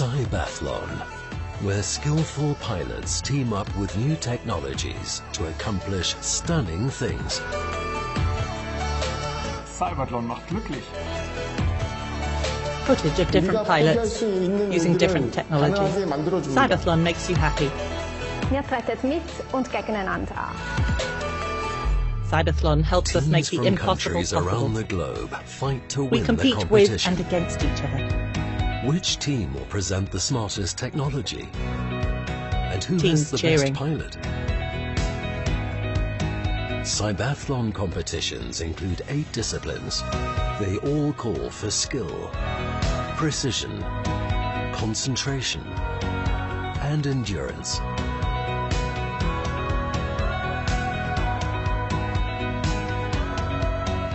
CYBATHLON, where skillful pilots team up with new technologies to accomplish stunning things. CYBATHLON macht glücklich. Footage of different pilots using different technologies. CYBATHLON makes you happy. Ihr trettet mit und gegeneinander. CYBATHLON helps us make Teams the from impossible countries around the possible. globe fight to We win the compete with competition. and against each other. Which team will present the smartest technology? And who Teams has the cheering. best pilot? CYBATHLON competitions include 8 disciplines. They all call for skill, precision, concentration, and endurance.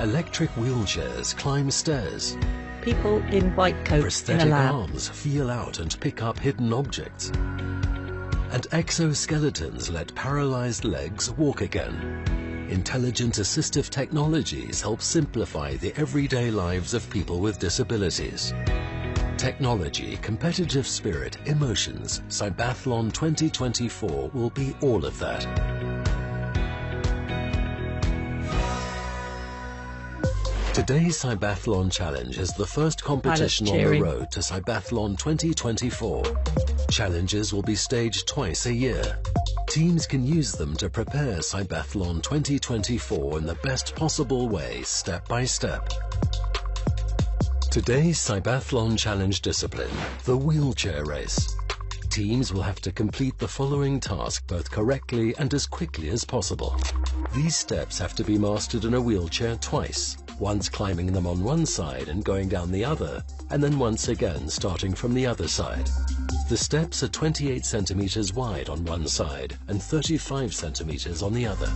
Electric wheelchairs climb stairs. People in white coats in a Prosthetic lab. arms feel out and pick up hidden objects. And exoskeletons let paralyzed legs walk again. Intelligent assistive technologies help simplify the everyday lives of people with disabilities. Technology, competitive spirit, emotions, CYBATHLON 2024 will be all of that. Today's CYBATHLON Challenge is the first competition on the road to CYBATHLON 2024. Challenges will be staged twice a year. Teams can use them to prepare CYBATHLON 2024 in the best possible way, step by step. Today's CYBATHLON Challenge discipline, the wheelchair race. Teams will have to complete the following task both correctly and as quickly as possible. These steps have to be mastered in a wheelchair twice, once climbing them on one side and going down the other, and then once again starting from the other side. The steps are 28 centimeters wide on one side and 35 centimeters on the other.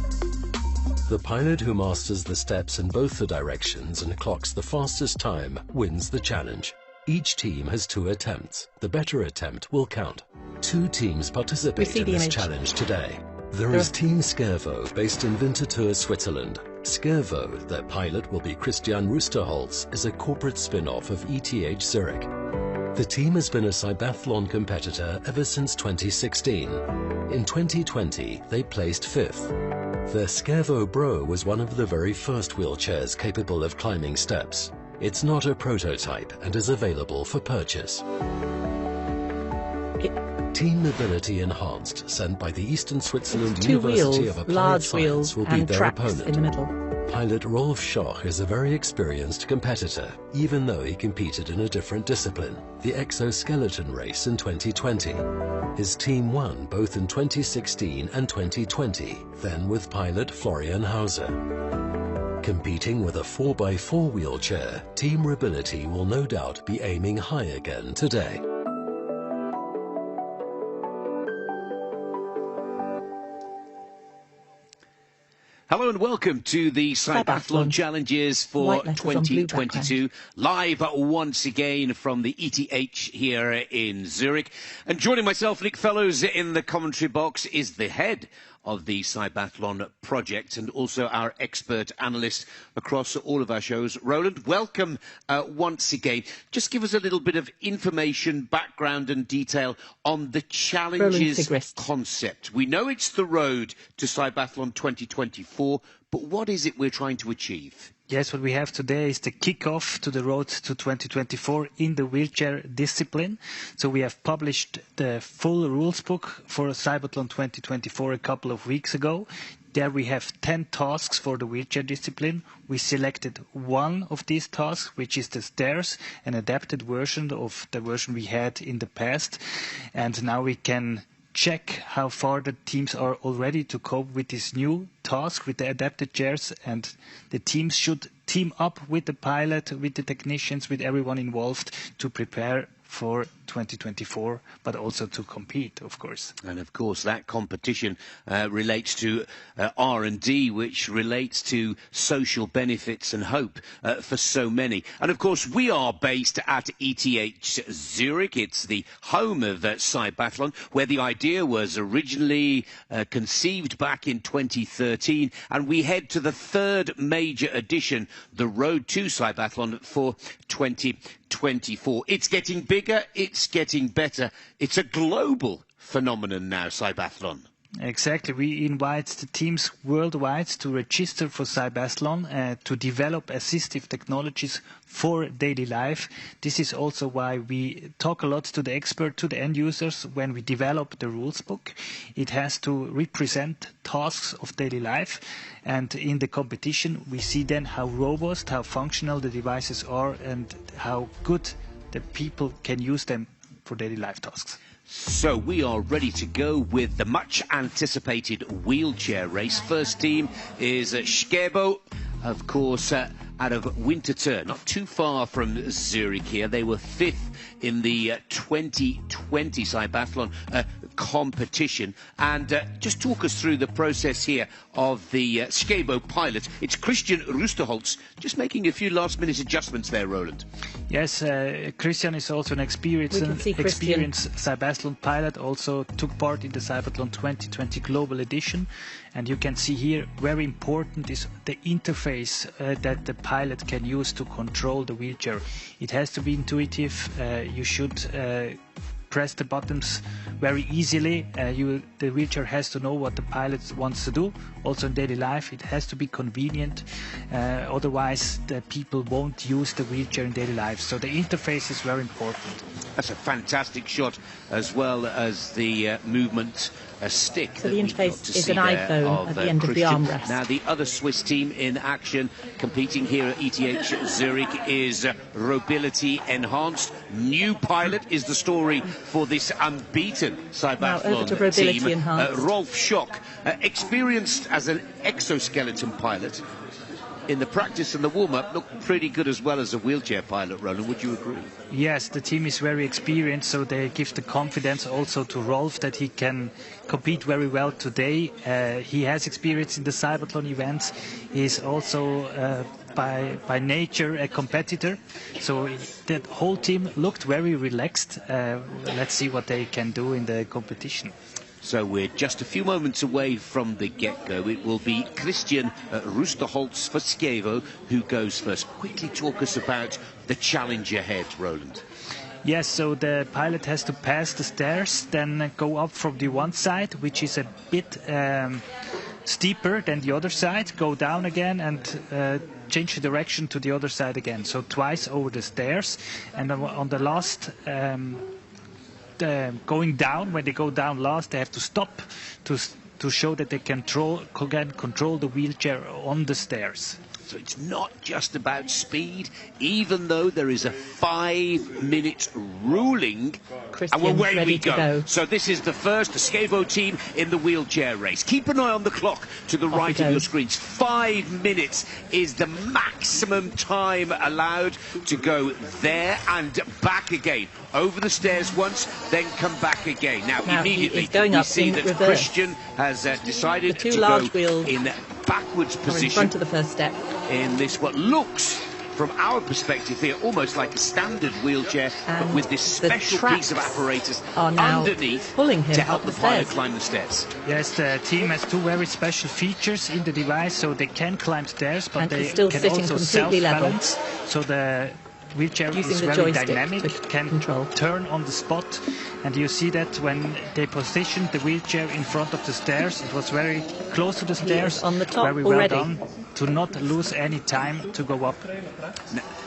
The pilot who masters the steps in both the directions and clocks the fastest time wins the challenge. Each team has 2 attempts. The better attempt will count. 2 teams participate in this challenge today. There is Team Scervo, based in Winterthur, Switzerland. Scervo, their pilot will be Christian Rusterholz, is a corporate spin-off of ETH Zurich. The team has been a CYBATHLON competitor ever since 2016. In 2020, they placed 5th. Their Scervo Bro was one of the very first wheelchairs capable of climbing steps. It's not a prototype and is available for purchase. Team Mobility Enhanced, sent by the Eastern Switzerland University of Applied Science, will be their opponent. In the middle. Pilot Rolf Schoch is a very experienced competitor, even though he competed in a different discipline, the exoskeleton race in 2020. His team won both in 2016 and 2020, then with pilot Florian Hauser. Competing with a 4x4 wheelchair, Team Mobility will no doubt be aiming high again today. Hello and welcome to the CYBATHLON Challenges for 2022, live once again from the ETH here in Zurich. And joining myself, Nick Fellows, in the commentary box is the head of the CYBATHLON project and also our expert analyst across all of our shows. Roland, welcome once again. Just give us a little bit of information, background and detail on the challenges concept. We know it's the road to CYBATHLON 2024, but what is it we're trying to achieve? Yes, what we have today is the kick-off to the road to 2024 in the wheelchair discipline. So we have published the full rules book for CYBATHLON 2024 a couple of weeks ago. There we have 10 tasks for the wheelchair discipline. We selected one of these tasks, which is the stairs, an adapted version of the version we had in the past. And now we can check how far the teams are already to cope with this new task with the adapted chairs, and the teams should team up with the pilot, with the technicians, with everyone involved to prepare for 2024, but also to compete, of course. And of course, that competition relates to R&D, which relates to social benefits and hope for so many. And of course, we are based at ETH Zurich. It's the home of CYBATHLON, where the idea was originally conceived back in 2013. And we head to the 3rd major edition, the Road to CYBATHLON, for 2024. It's getting bigger, it's it's getting better. It's a global phenomenon now, CYBATHLON. Exactly. We invite the teams worldwide to register for CYBATHLON to develop assistive technologies for daily life. This is also why we talk a lot to the expert, to the end users when we develop the rules book. It has to represent tasks of daily life, and in the competition we see then how robust, how functional the devices are and how good the people can use them for daily life tasks. So we are ready to go with the much anticipated wheelchair race. First team is Skebo, of course, out of Winterthur, not too far from Zurich here. They were 5th in the 2020 CYBATHLON competition. And just talk us through the process here of the Skebo pilot. It's Christian Rusterholz, just making a few last-minute adjustments there, Roland. Yes, Christian is also an experienced CYBATHLON pilot, also took part in the CYBATHLON 2020 Global Edition. And you can see here, very important is the interface that the pilot can use to control the wheelchair. It has to be intuitive. You should press the buttons very easily. The wheelchair has to know what the pilot wants to do. Also in daily life, it has to be convenient. Otherwise, the people won't use the wheelchair in daily life. So the interface is very important. That's a fantastic shot, as well as the movement stick. So the interface is an iPhone at the end of the armrest. Now the other Swiss team in action, competing here at ETH Zurich, is Robility Enhanced. New pilot is the story for this unbeaten CYBATHLON team. Rolf Schock, experienced as an exoskeleton pilot. In the practice and the warm-up, looked pretty good as well as a wheelchair pilot, Roland. Would you agree? Yes, the team is very experienced, so they give the confidence also to Rolf that he can compete very well today. He has experience in the CYBATHLON events. He is also by nature a competitor, so the whole team looked very relaxed. Let's see what they can do in the competition. So we're just a few moments away from the get-go. It will be Christian Rusterholz for Skebo who goes first. Quickly talk us about the challenge ahead, Roland. Yes, so the pilot has to pass the stairs, then go up from the one side, which is a bit steeper than the other side, go down again and change the direction to the other side again. So twice over the stairs, and on the last going down, when they go down last, they have to stop to show that they can control the wheelchair on the stairs. So it's not just about speed, even though there is a 5-minute ruling. Christian's and away ready we to go. So this is the first Skebo team in the wheelchair race. Keep an eye on the clock to the right of your screens. 5 minutes is the maximum time allowed to go there and back again. Over the stairs once, then come back again. Now immediately we see that reverse. Christian has decided the two to large go wheels in backwards position. In front of the first step. In this, what looks, from our perspective here, almost like a standard wheelchair, but with this special piece of apparatus underneath pulling him to help up the pilot climb the stairs. Yes, the team has two very special features in the device, so they can climb stairs, but and they still can sitting also completely self-balance. So the wheelchair is very dynamic, can turn on the spot, and you see that when they positioned the wheelchair in front of the stairs, it was very close to the stairs, on the top very well done, to not lose any time to go up.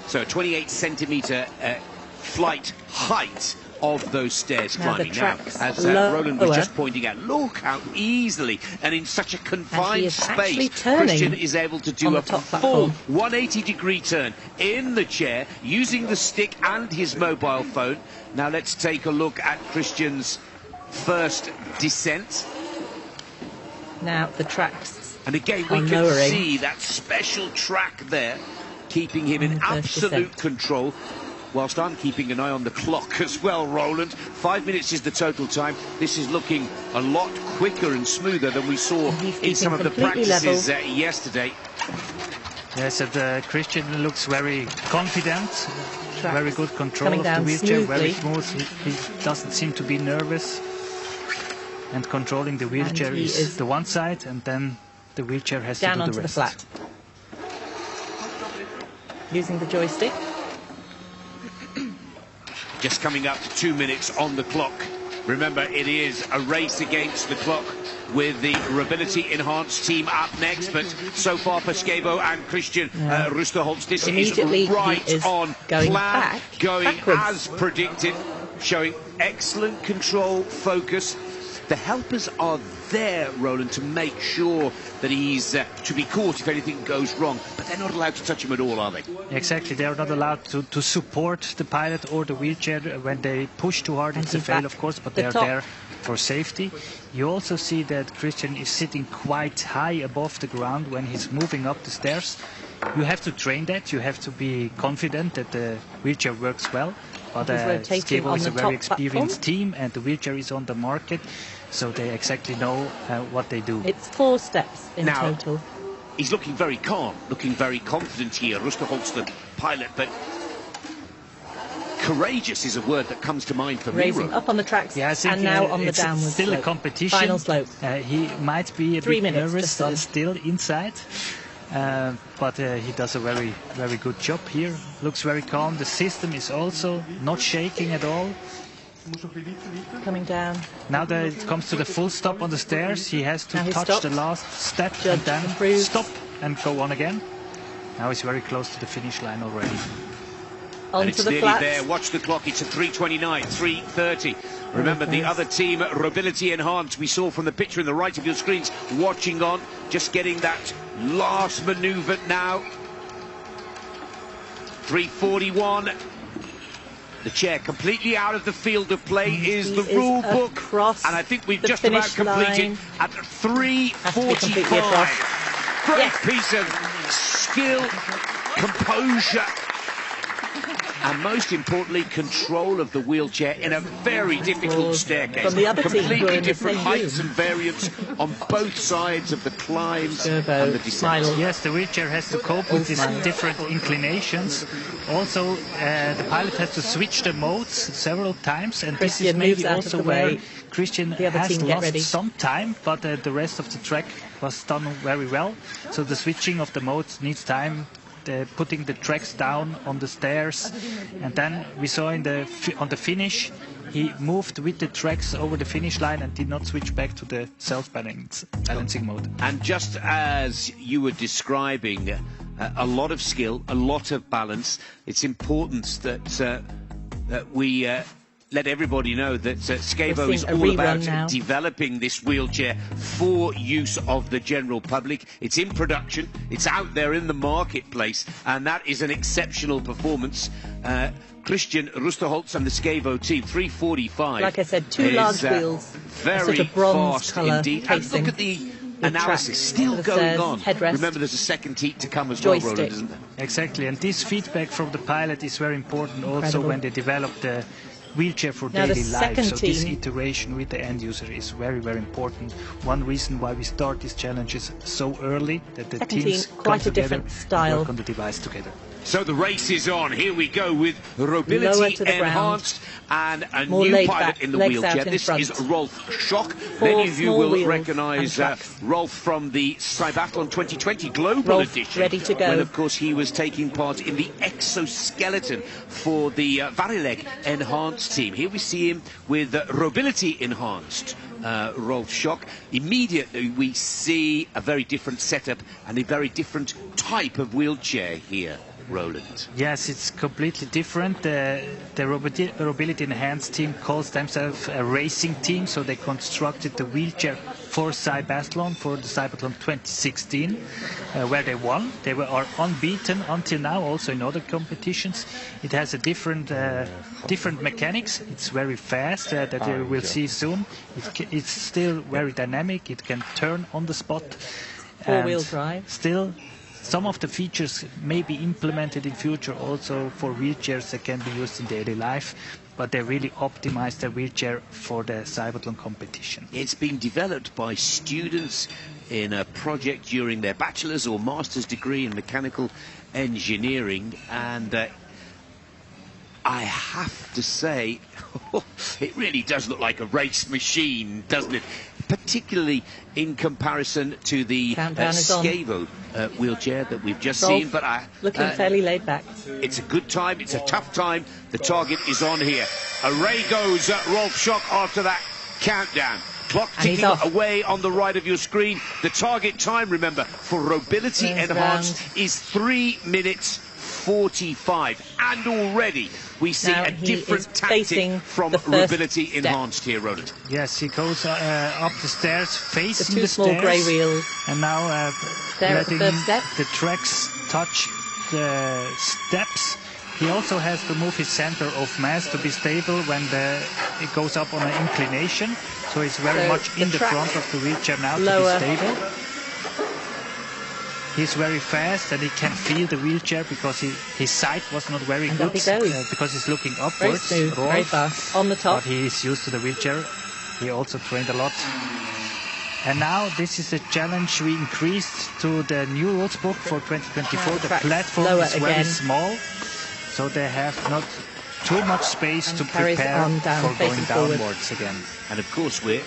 So a 28 centimetre flight height of those stairs climbing. Now, as Roland was just pointing out, look how easily and in such a confined space Christian is able to do a full 180-degree turn in the chair using the stick and his mobile phone. Now let's take a look at Christian's first descent. Now the tracks and again we can see that special track there, keeping him in absolute control. Whilst I'm keeping an eye on the clock as well, Roland. 5 minutes is the total time. This is looking a lot quicker and smoother than we saw in some of the practices yesterday. Yes, and Christian looks very confident, very good control of the wheelchair, very smooth. He doesn't seem to be nervous. And controlling the wheelchair is the one side, and then the wheelchair has to do the rest. Down onto the flat. Using the joystick. just coming up to 2 minutes on the clock. Remember, it is a race against the clock with the Robility Enhanced team up next, but so far for Skabo and Christian Rusterholz, this is right on plan, going as predicted, showing excellent control, focus. The helpers are there, Roland, to make sure that he's to be caught if anything goes wrong, but they're not allowed to touch him at all, are they? Exactly, they're not allowed to support the pilot or the wheelchair when they push too hard. It's a fail, of course, but they're there for safety. You also see that Christian is sitting quite high above the ground when he's moving up the stairs. You have to train that, you have to be confident that the wheelchair works well. But Skabo is a very experienced team, and the wheelchair is on the market, so they exactly know what they do. It's 4 steps in total. He's looking very calm, looking very confident here, Rusterholz, the pilot, but courageous is a word that comes to mind for me. Raising up on the tracks, and now on the downward still slope. A competition. Final slope. He might be a bit nervous still inside. But he does a very good job here. Looks very calm. The system is also not shaking at all. Coming down. Now that it comes to the full stop on the stairs, he has to touch the last step and then stop and go on again. Now he's very close to the finish line already. And it's nearly there. Watch the clock. It's at 3:29, 3:30. Remember, the other team, Robility Enhanced, we saw from the picture in the right of your screens, watching on, just getting that last manoeuvre now. 3:41. The chair completely out of the field of play is the rule book. And I think we've just about completed at 3:45. Great piece of skill, composure, and most importantly, control of the wheelchair in a very difficult staircase. Completely different heights and variants on both sides of the climbs and the descents. Yes, the wheelchair has to cope with these different inclinations. Also, the pilot has to switch the modes several times, and this is maybe also where Christian has lost some time, but the rest of the track was done very well. So the switching of the modes needs time. Putting the tracks down on the stairs, and then we saw on the finish he moved with the tracks over the finish line and did not switch back to the self-balancing mode. And just as you were describing, a lot of skill, a lot of balance. It's important that we let everybody know that Skabo is all about developing this wheelchair for use of the general public. It's in production, it's out there in the marketplace, and that is an exceptional performance. Christian Rusterholz and the Skabo team, 3:45. Like I said, 2 large wheels, very sort of bronze fast colour indeed. And look at the analysis still going on. Remember, there's a second heat to come as well, Roland, isn't there? Exactly, and this feedback from the pilot is very important also when they develop the wheelchair for daily life. So this iteration with the end user is very, very important. One reason why we start these challenges so early, that the teams come together and work on the device together. So the race is on. Here we go with Robility Enhanced and a new pilot in the wheelchair. This is Rolf Schock. Many of you will recognise Rolf from the CYBATHLON 2020 Global Edition. Ready to go. When, of course, he was taking part in the exoskeleton for the Varileg Enhanced team. Here we see him with Robility Enhanced. Rolf Schock. Immediately we see a very different setup and a very different type of wheelchair here, Roland. Yes, it's completely different. The Robility Enhanced team calls themselves a racing team, so they constructed the wheelchair for CYBATHLON, for the CYBATHLON 2016, where they won. They are unbeaten until now, also in other competitions. It has a different mechanics. It's very fast, that you will see soon. It's still very dynamic. It can turn on the spot. 4-wheel drive. Still, some of the features may be implemented in future also for wheelchairs that can be used in daily life, but they really optimized their wheelchair for the CYBATHLON competition. It's been developed by students in a project during their bachelor's or master's degree in mechanical engineering, and I have to say, it really does look like a race machine, doesn't it? particularly in comparison to the Scavo wheelchair that we've just seen. But looking fairly laid back. It's a good time, it's a tough time. The target is on here. Away goes Rolf Schock after that countdown. Clock ticking away on the right of your screen. The target time, remember, for Robility Enhanced is 3 minutes 45. And already we see a different tactic from Robility Enhanced here, Roland. Yes, he goes up the stairs, facing the small stairs. grey wheels. And now letting the tracks touch the steps. He also has to move his center of mass to be stable when it goes up on an inclination. So he's very much in the front of the wheelchair now to be stable. He's very fast and he can feel the wheelchair because his sight was not very good because he's looking upwards. Very smooth, very fast, on the top. But he is used to the wheelchair. He also trained a lot. And now this is a challenge we increased to the new rules book for 2024. The platform is very small, so they have not too much space to prepare for going downwards again. And of course we're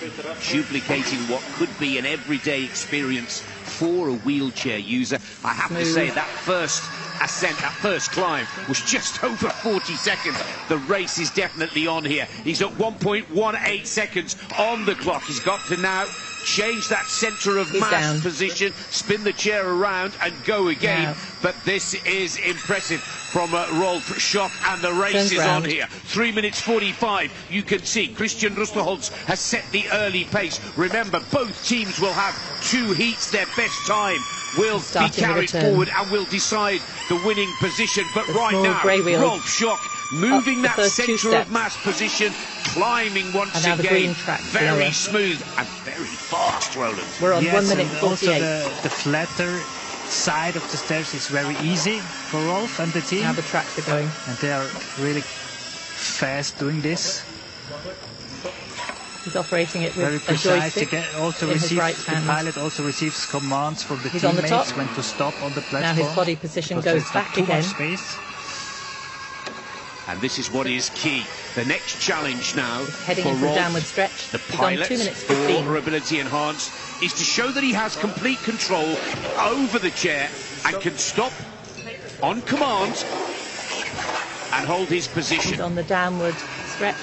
duplicating what could be an everyday experience for a wheelchair user. I have to say that first ascent, that first climb was just over 40 seconds. The race is definitely on here. He's at 1.18 seconds on the clock. He's got to now change that centre of mass position, spin the chair around and go again. But this is impressive from Rolf Schock, and the race is on here. 3 minutes 45. You can see Christian Rusterholz has set the early pace. Remember, both teams will have 2 heats. Their best time will be carried forward and will decide the winning position. But right now, Rolf Schock moving that centre of mass position, climbing once again, very smooth and very fast, Roland. We're on 1 minute 48. Also the flatter side of the stairs is very easy for Rolf and the team. Now the tracks are going. And they are really fast doing this. He's operating it with very precise. a joystick The pilot also receives commands from the teammates when to stop on the platform. Now his body position goes back again. Space. And this is what is key. The next challenge now heading for into Rolf, a downward stretch, the pilot for Ability Enhanced, is to show that he has complete control over the chair and can stop on command and hold his position. He's on the downward stretch.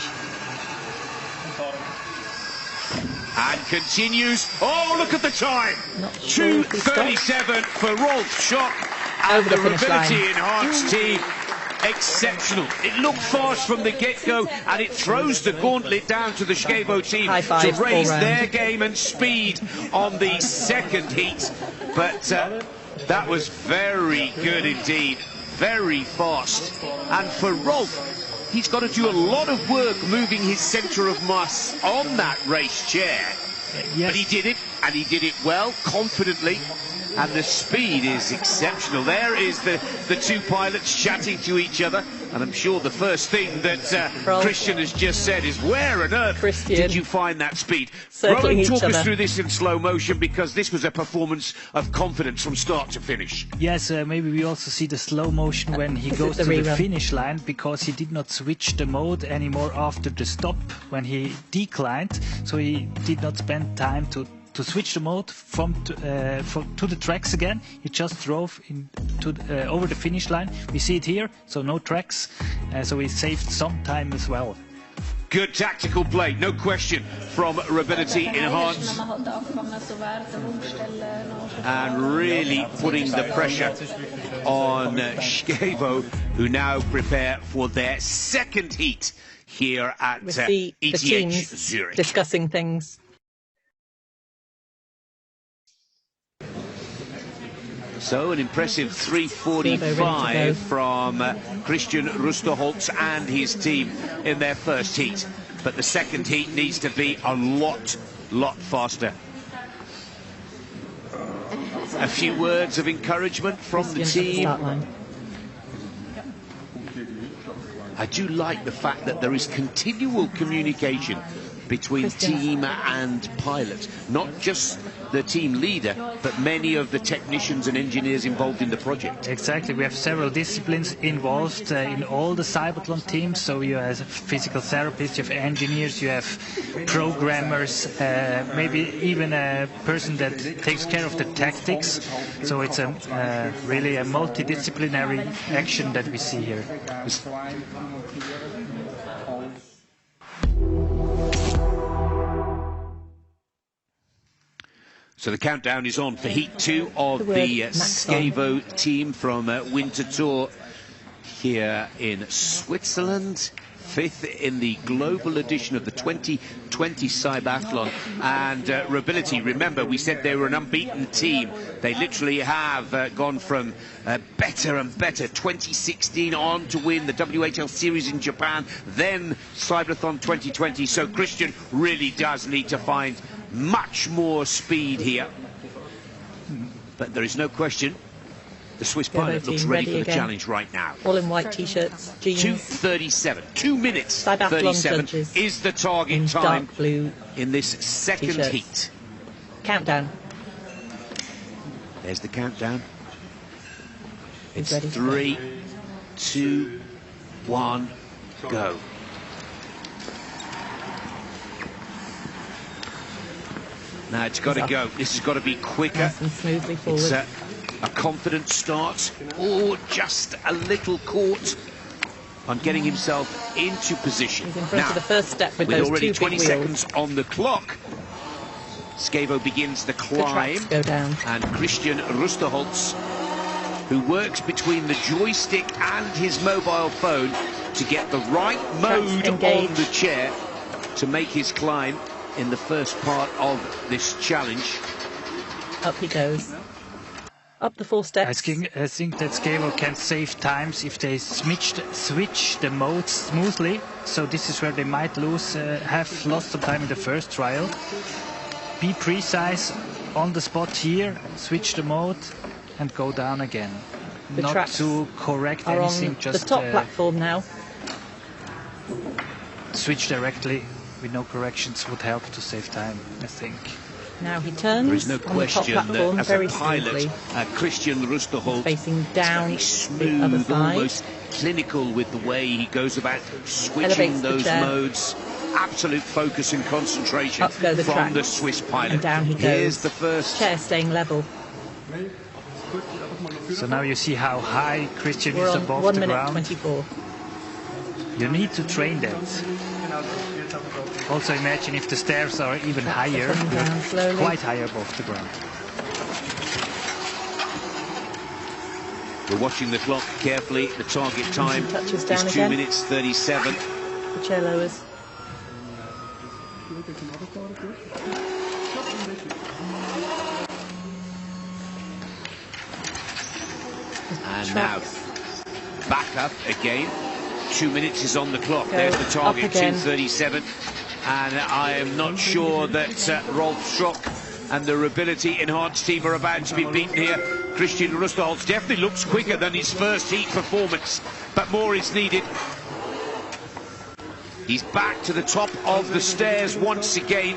And continues. Oh, look at the time! 2:37 for Rolf Schock and the Ability Enhanced team. Exceptional. It looked fast from the get-go, and it throws the gauntlet down to the Scavo team to raise their game and speed on the second heat. But that was very good indeed. Very fast. And for Rolf, he's got to do a lot of work moving his centre of mass on that race chair. But he did it, and he did it well, confidently. And the speed is exceptional. There is the 2 pilots chatting to each other. And I'm sure the first thing that Christian has just said is, where on earth did you find that speed? Roland, talk us through this in slow motion, because this was a performance of confidence from start to finish. Yes, maybe we also see the slow motion when he goes to the finish line, because he did not switch the mode anymore after the stop when he declined. So he did not spend time to switch the mode to the tracks again. He just drove over the finish line. We see it here, so no tracks, so he saved some time as well. Good tactical play, no question, from Ability Enhanced. And really putting the pressure on Scavo, who now prepare for their second heat here at ETH Zurich. Discussing things. So an impressive 3:45 from Christian Rusterholz and his team in their first heat. But the second heat needs to be a lot faster. A few words of encouragement from the team. I do like the fact that there is continual communication between team and pilot, not just the team leader, but many of the technicians and engineers involved in the project. Exactly. We have several disciplines involved in all the CYBATHLON teams. So you have physical therapists, you have engineers, you have programmers, maybe even a person that takes care of the tactics. So it's really a multidisciplinary action that we see here. So the countdown is on for Heat 2 of the Skevo team from Winterthur here in Switzerland. 5th in the global edition of the 2020 CYBATHLON. And Robility, remember, we said they were an unbeaten team. They literally have gone from better and better, 2016 on to win the WHL series in Japan, then CYBATHLON 2020. So Christian really does need to find much more speed here. But there is no question the Swiss pilot looks ready for the challenge right now. All in white t-shirts, jeans. 2:37, 2 minutes 37 is the target time blue in this second heat. Countdown. There's the countdown. He's It's ready. 3, 2, 1, go. Now it's got to go. This has got to be quicker. Nice and smoothly forward. It's a confident start, or just a little caught on getting himself into position. He's in front of the first step with with those already two 20 big seconds on the clock. Skevo begins the climb, tracks go down. and Christian Rusterholz, who works between the joystick and his mobile phone to get the right mode on the chair to make his climb in the first part of this challenge. Up he goes. Up the 4 steps. I think that Skevo can save times if they switch the modes smoothly. So this is where they might have lost some time in the first trial. Be precise on the spot here, switch the mode and go down again. Not to correct anything, just the top platform now. Switch directly with no corrections would help to save time, I think. Now he turns. There is no question that as a pilot, Christian Rusterholz facing down is very the other smooth, side. almost clinical with the way he goes about switching those modes. Absolute focus and concentration from the Swiss pilot. And down he goes. Here's the first. Chair staying level. So now you see how high Christian is above 1 the minute ground. 24. You need to train that. Also imagine if the stairs are even higher, you're quite high above the ground. We're watching the clock carefully. The target time is 2 minutes 37. The chair lowers. And now back up again. 2 minutes is on the clock. There's the target, 2:37. And I am not sure that Rolf Schrock and the Robility Enhanced team are about to be beaten here. Christian Rusterholz definitely looks quicker than his first heat performance, but more is needed. He's back to the top of the stairs once again.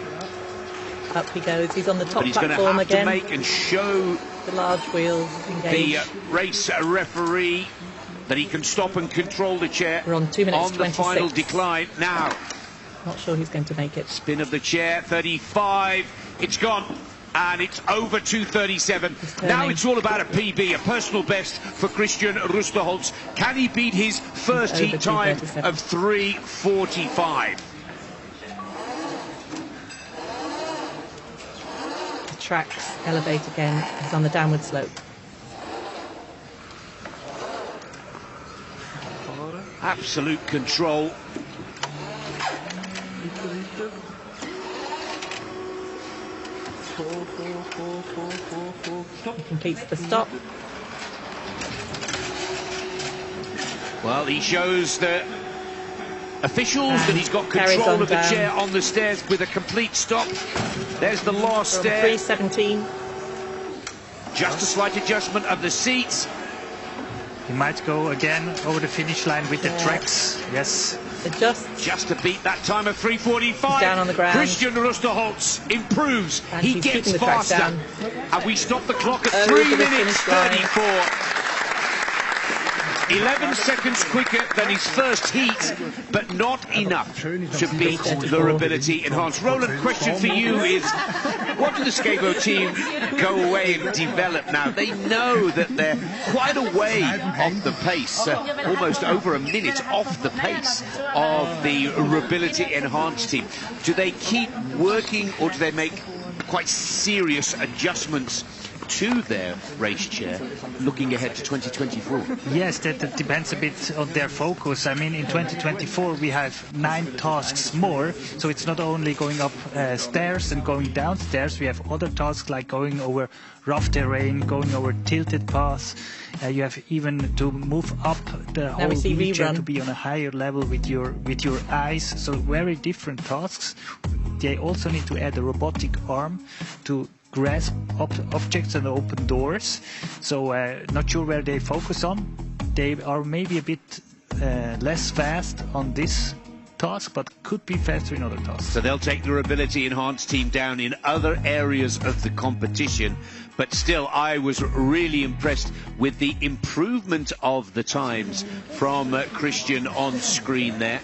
Up he goes. He's on the top but he's platform going to have again. to make and show the large wheels engaged. The race referee that he can stop and control the chair. We're on 2 minutes on the 26. final decline now. Not sure who's going to make it. Spin of the chair, 35. It's gone. And it's over 2:37. Now it's all about a PB, a personal best for Christian Rusterholz. Can he beat his first heat time of 3:45? The tracks elevate again. He's on the downward slope. Absolute control. He completes the stop. Well, he shows the officials that he's got control of the chair on the stairs with a complete stop. There's the last stair. 3:17. Just a slight adjustment of the seats. He might go again over the finish line with the tracks. Yes. Just to beat that time of 3:45. Down on the ground. Christian Rusterholz improves. And he he's gets keeping the tracks faster. down. And we stop the clock at Over 3 the minutes finish line. 34. 11 seconds quicker than his first heat, but not enough to beat the Ability Enhanced. Roland, question for you is, what do the Scavo team go away and develop now? They know that they're quite a way off the pace, almost over a minute off the pace of the Ability Enhanced team. Do they keep working, or do they make quite serious adjustments to their race chair looking ahead to 2024? Yes, that depends a bit on their focus. I mean, in 2024 we have 9 tasks more, so it's not only going up stairs and going downstairs. We have other tasks like going over rough terrain, going over tilted paths. You have even to move up the whole wheelchair to be on a higher level with your eyes. So very different tasks. They also need to add a robotic arm to grasp objects and open doors. So not sure where they focus on. They are maybe a bit less fast on this task, but could be faster in other tasks. So they'll take their Ability Enhanced team down in other areas of the competition. But still, I was really impressed with the improvement of the times from Christian on screen there.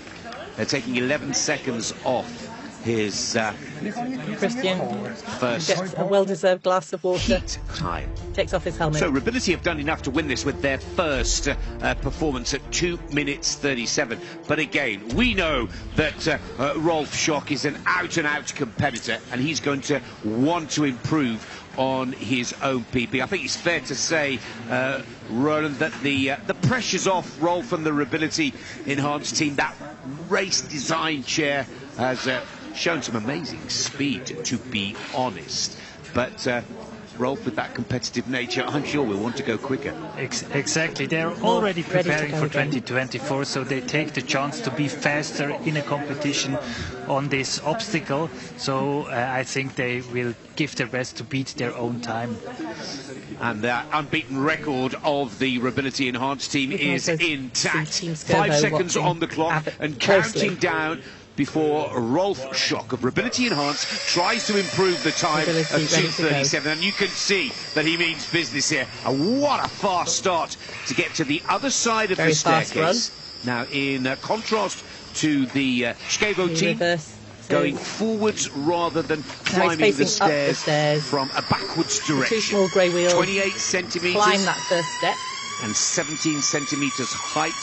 They're taking 11 seconds off his Christian first gets a well-deserved glass of water. heat time. Takes off his helmet. So Ability have done enough to win this with their first performance at 2 minutes 37. But again, we know that Rolf Schock is an out-and-out competitor, and he's going to want to improve on his own PB. I think it's fair to say, Roland, that the pressure's off Rolf and the Ability Enhanced team. That race design chair has shown some amazing speed, to be honest. But Rolf, with that competitive nature, I'm sure we'll want to go quicker. Exactly. They're already preparing for 2024, so they take the chance to be faster in a competition on this obstacle. So I think they will give their best to beat their own time. And the unbeaten record of the Ability Enhanced team is intact. 5 seconds on the clock and counting down before Rolf Schock of Ability Enhanced tries to improve the time of 2:37, and you can see that he means business here. And what a fast start to get to the other side of the staircase. Now, in contrast to the Scavo team, going forwards rather than climbing the stairs from a backwards direction. 2 small grey wheels. 28 centimetres. Climb that first step. And 17 centimetres height.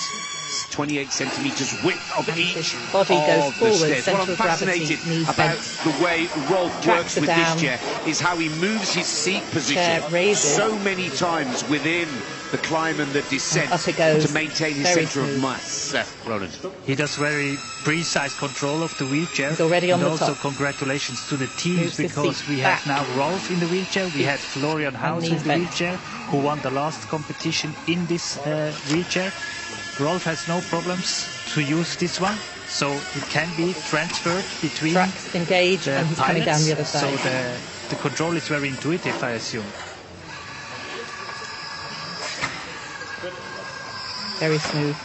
28 centimetres width of each body goes forward. Stairs. What I'm fascinated about the way Rolf works with this chair is how he moves his seat position so many times within the climb and the descent to maintain his centre of mass. Roland. He does very precise control of the wheelchair. He's already on the top. Also congratulations to the teams, because we have now Rolf in the wheelchair. We had Florian Haus in the wheelchair, who won the last competition in this wheelchair. Rolf has no problems to use this one, so it can be transferred between tracks, engage, and he's coming down the other side. So the control is very intuitive, I assume. Very smooth.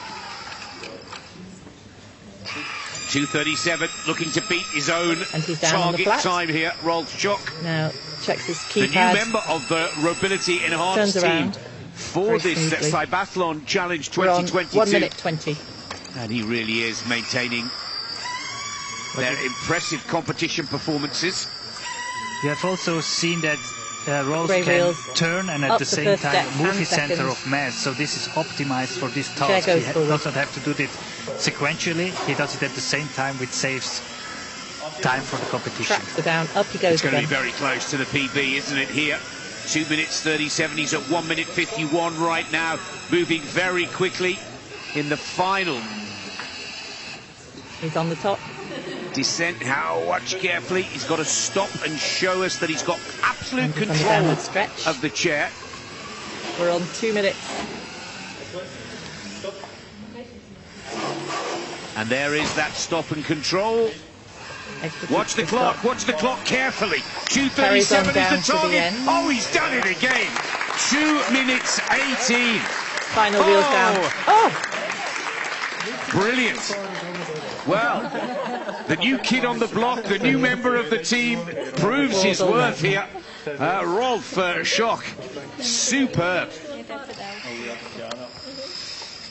2:37, looking to beat his own target time here, Rolf Schock. Now checks his keypad. The new member of the Ability Enhanced team for this CYBATHLON Challenge 2022. 1 minute 20. And he really is maintaining their impressive competition performances. We have also seen that Rolf can turn and at the same time move his center of mass, so this is optimized for this task. He doesn't have to do it sequentially, he does it at the same time, which saves time for the competition. Tracks are down, up he goes. It's going to be very close to the PB, isn't it, here? 2 minutes 37, he's at 1 minute 51 right now, moving very quickly in the final. He's on the top. Descent, watch carefully, he's got to stop and show us that he's got absolute control of the chair. We're on 2 minutes. And there is that stop and control. Watch the clock carefully. 2:37 is the target. Oh, he's done it again. 2 minutes 18. Final wheels down. Oh! Brilliant. Well, the new kid on the block, the new member of the team, proves his worth here. Rolf Schoch, superb.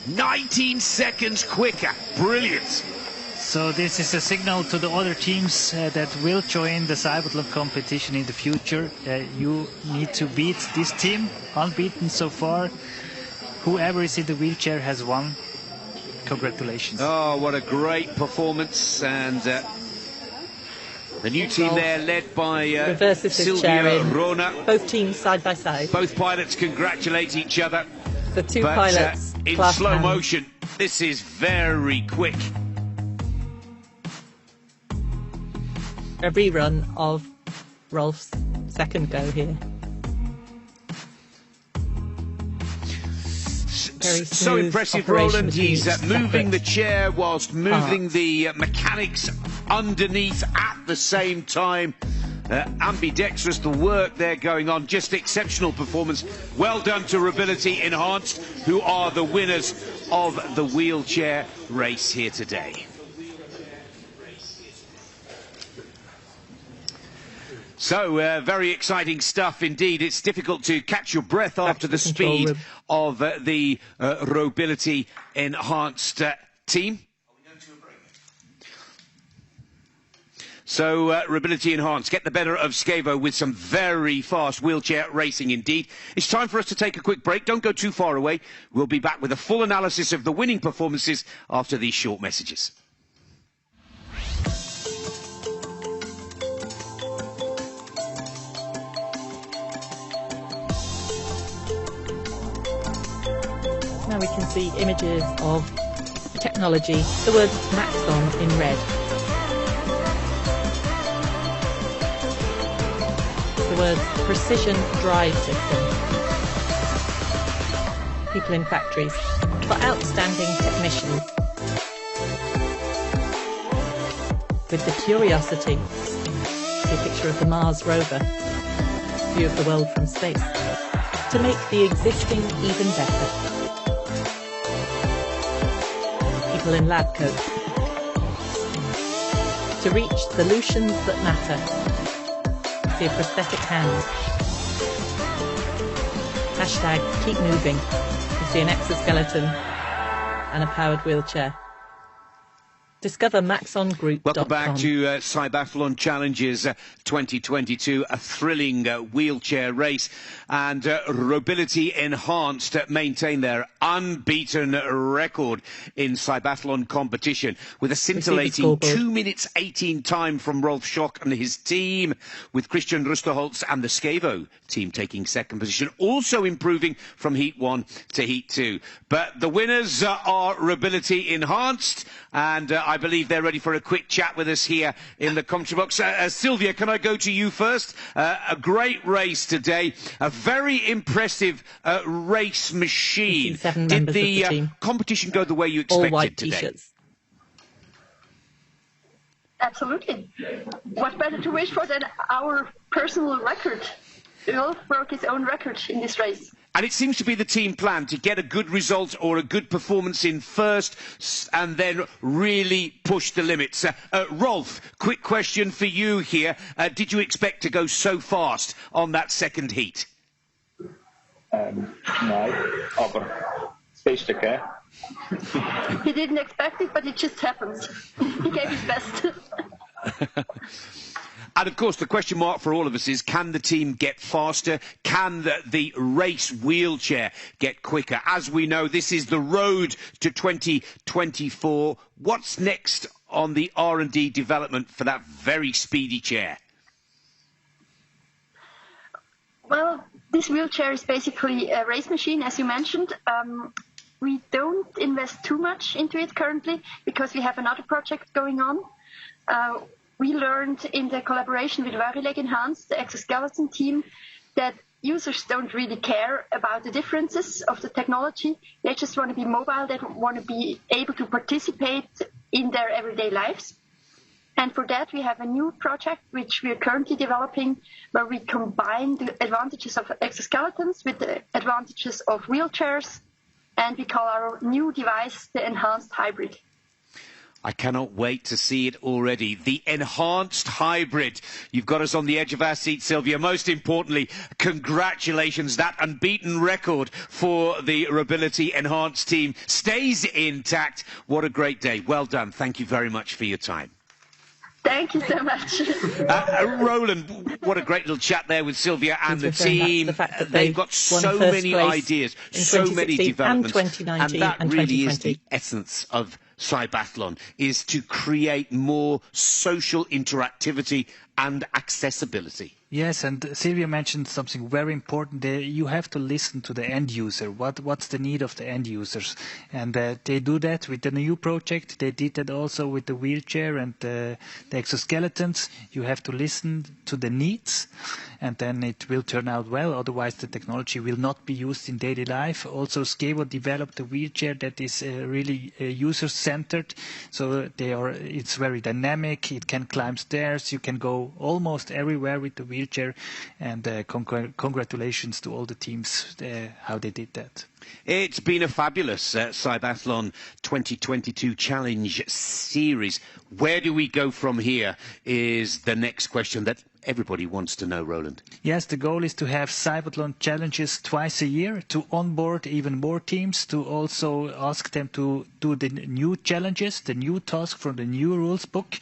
19 seconds quicker. Brilliant. So this is a signal to the other teams that will join the CYBATHLON competition in the future. You need to beat this team, unbeaten so far. Whoever is in the wheelchair has won. Congratulations. Oh, what a great performance. And the new team there led by Silvia Rona. Both teams side by side. Both pilots congratulate each other. The two pilots in slow motion, this is very quick. A rerun of Rolf's second go here. So impressive, Roland. He's moving the chair whilst moving the mechanics underneath at the same time. Ambidextrous, the work there going on. Just exceptional performance. Well done to Robility Enhanced, who are the winners of the wheelchair race here today. So, very exciting stuff indeed. It's difficult to catch your breath after the speed of the Robility Enhanced team. So, Robility Enhanced get the better of Skevo with some very fast wheelchair racing indeed. It's time for us to take a quick break. Don't go too far away. We'll be back with a full analysis of the winning performances after these short messages. Now we can see images of the technology, the word Maxon in red. The word precision drive system. People in factories, for outstanding technicians. With the Curiosity, see a picture of the Mars rover, view of the world from space, to make the existing even better. People in lab coats, to reach solutions that matter. See a prosthetic hand. Hashtag keep moving. You see an exoskeleton and a powered wheelchair. Discover maxongroup.com. Welcome back to CYBATHLON Challenges 2022, a thrilling wheelchair race. And Robility Enhanced maintain their unbeaten record in CYBATHLON competition with a scintillating 2 minutes 18 time from Rolf Schoch and his team, with Christian Rusterholz and the Skevo team taking second position, also improving from Heat 1 to Heat 2. But the winners are Robility Enhanced, and I believe they're ready for a quick chat with us here in the commentary box. Sylvia, can I go to you first? A great race today, a very impressive race machine. Did the competition go the way you expected all white today? T-shirts. Absolutely. What better to wish for than our personal record? Rolf broke his own record in this race. And it seems to be the team plan to get a good result or a good performance in first and then really push the limits. Rolf, quick question for you here. Did you expect to go so fast on that second heat? No, aber beste, hè? He didn't expect it, but it just happened. He gave his best. And of course, the question mark for all of us is, can the team get faster? Can the race wheelchair get quicker? As we know, this is the road to 2024. What's next on the R&D development for that very speedy chair? Well, this wheelchair is basically a race machine, as you mentioned. We don't invest too much into it currently because we have another project going on. We learned in the collaboration with Robility Enhanced, the exoskeleton team, that users don't really care about the differences of the technology. They just want to be mobile. They want to be able to participate in their everyday lives. And for that, we have a new project which we are currently developing, where we combine the advantages of exoskeletons with the advantages of wheelchairs and we call our new device the Enhanced Hybrid. I cannot wait to see it already. The Enhanced Hybrid. You've got us on the edge of our seat, Sylvia. Most importantly, congratulations. That unbeaten record for the Robility Enhanced team stays intact. What a great day. Well done. Thank you very much for your time. Thank you so much. Roland, what a great little chat there with Sylvia and the team. They've got so many ideas, so many developments, and that really is the essence of CYBATHLON, is to create more social interactivity and accessibility. Yes, and Sylvia mentioned something very important there. You have to listen to the end user. What's the need of the end users? And they do that with the new project. They did that also with the wheelchair and the exoskeletons. You have to listen to the needs, and then it will turn out well. Otherwise, the technology will not be used in daily life. Also, Skevo developed a wheelchair that is really user-centered. So it's very dynamic. It can climb stairs. You can go almost everywhere with the wheelchair. And congratulations to all the teams how they did that. It's been a fabulous CYBATHLON 2022 Challenge Series. Where do we go from here is the next question that everybody wants to know, Roland. Yes, the goal is to have CYBATHLON challenges twice a year, to onboard even more teams, to also ask them to do the new challenges, the new task from the new rules book.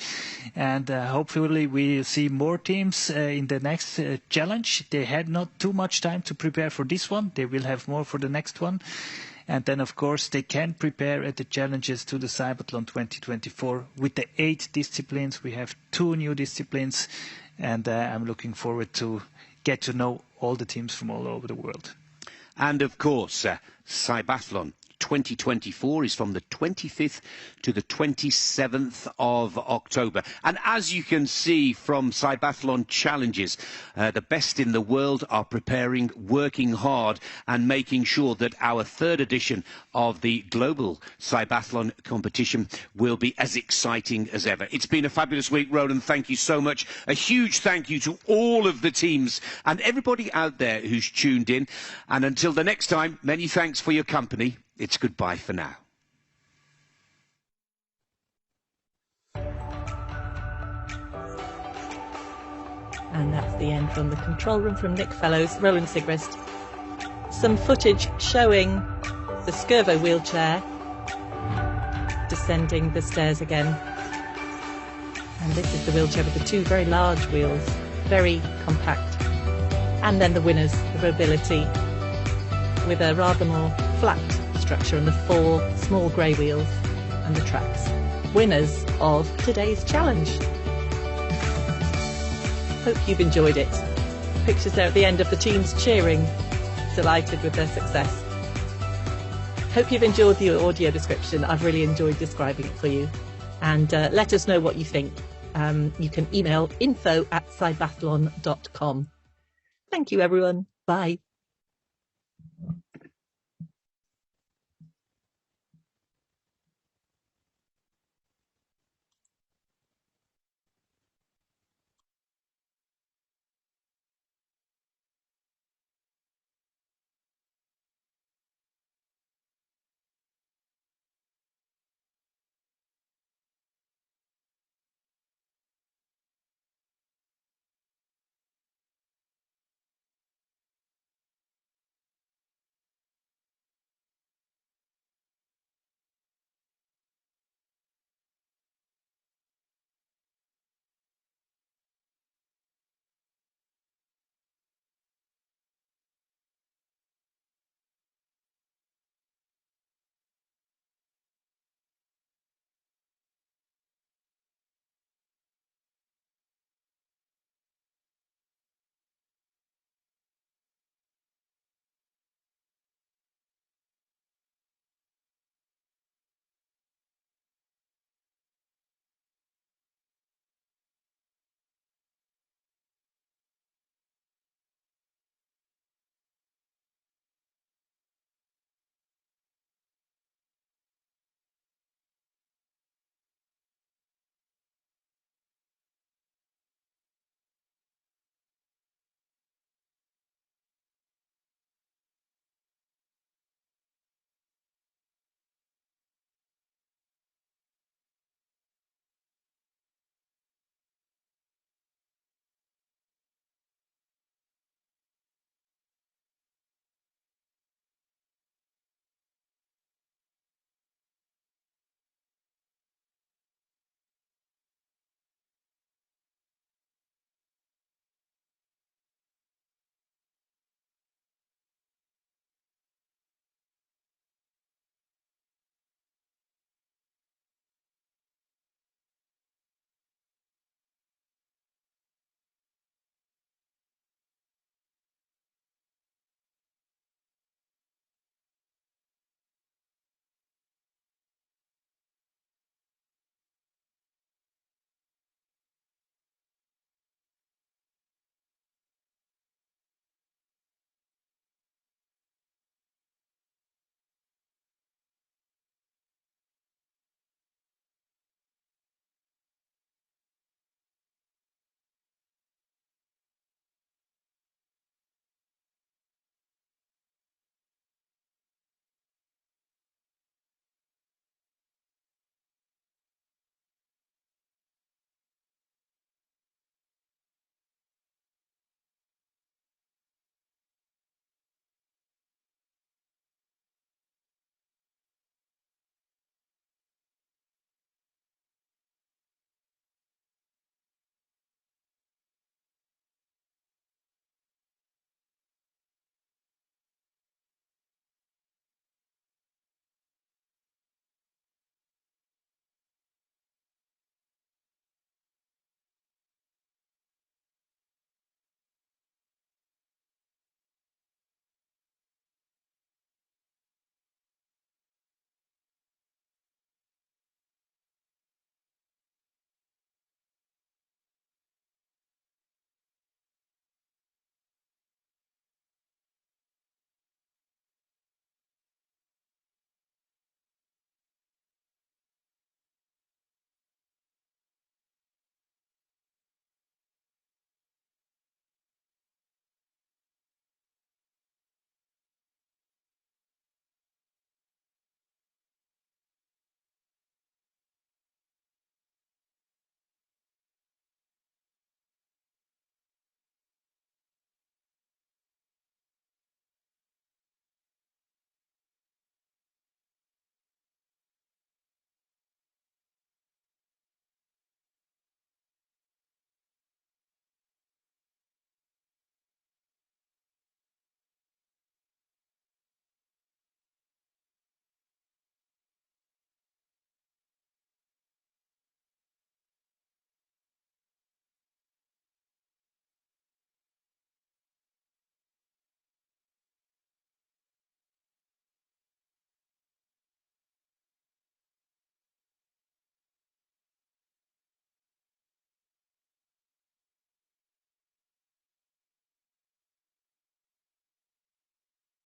And hopefully we'll see more teams in the next challenge. They had not too much time to prepare for this one. They will have more for the next one. And then, of course, they can prepare at the challenges to the CYBATHLON 2024 with the 8 disciplines. We have 2 new disciplines, and I'm looking forward to get to know all the teams from all over the world. And, of course, CYBATHLON 2024 is from the 25th to the 27th of October. And as you can see from CYBATHLON Challenges, the best in the world are preparing, working hard and making sure that our 3rd edition of the global CYBATHLON competition will be as exciting as ever. It's been a fabulous week, Roland. Thank you so much. A huge thank you to all of the teams and everybody out there who's tuned in. And until the next time, many thanks for your company. It's goodbye for now. And that's the end from the control room from Nick Fellows, Roland Sigrist. Some footage showing the Skevo wheelchair descending the stairs again. And this is the wheelchair with the 2 very large wheels, very compact. And then the winners, the Robility, with a rather more flat structure and the 4 small grey wheels and the tracks. Winners of today's challenge. Hope you've enjoyed it. Pictures there at the end of the teams cheering, delighted with their success. Hope you've enjoyed the audio description. I've really enjoyed describing it for you. And let us know what you think. You can email info@cybathlon.com. Thank you, everyone. Bye.